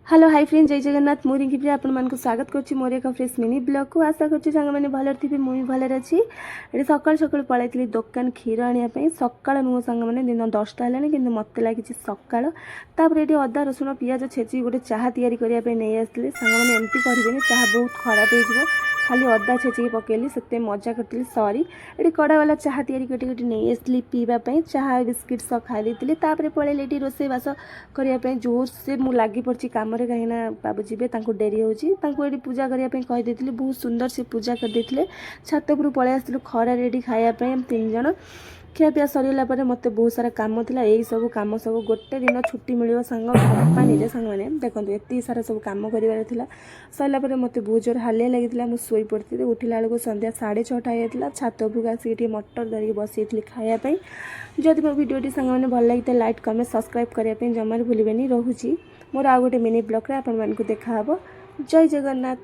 Hello hi friend जय जगन्नाथ मुझे रिंकी प्रिया आपको स्वागत करुच्ची मोर एक फ्रेश मिनी ब्लॉग को आशा करुच्ची सांग मैंने भल थे मुझे भलर अच्छी ये सकाल सकाल पलैली दुकान क्षीर आने सकाल नुह सांग मैंने दिन 10टा है कि मत लगी सकाल तापर ये अदा रसुण पिज छेची गोटे चाह या नहीं आसते सांग मैंने एमती करें चाह बहुत खराब हो खाली अदा छेचिक पकेली से मजा करी सरी ये कड़ा वाला चाह तैयारी नहीं आसली पीवाई चाह बिस्किट सब खाई तापर पलैली ये रोसे बास करने जोर से मुझे लगी पड़ी कम कहीं बाबू जी डेरी होती पूजा करने कहीदे बहुत सुंदर से पूजा करते छात उपर पलि आसलु खरार ये खायापी 3 जन खियापिया सरला मत बहुत सारा कम था यही सब कम सब गोटे दिन छुट्टी मिल सांग कंपानी सांग मैंने देखो ये सारा सब कम कर सरला मत बहुत जोर हालिया लगी मुझे पड़ी उठला बेलू संध्या 6:30 होता छात उपरक आसिक मटर धरिकी बसई खायापी जदि मो भिडियोटी सांग मैंने भल लगी लाइक कमेंट सब्सक्राइब करने जमार भूलें रोचे मोर आउ गोटे मिनी ब्लॉग रे आपको देखा जय जगन्नाथ।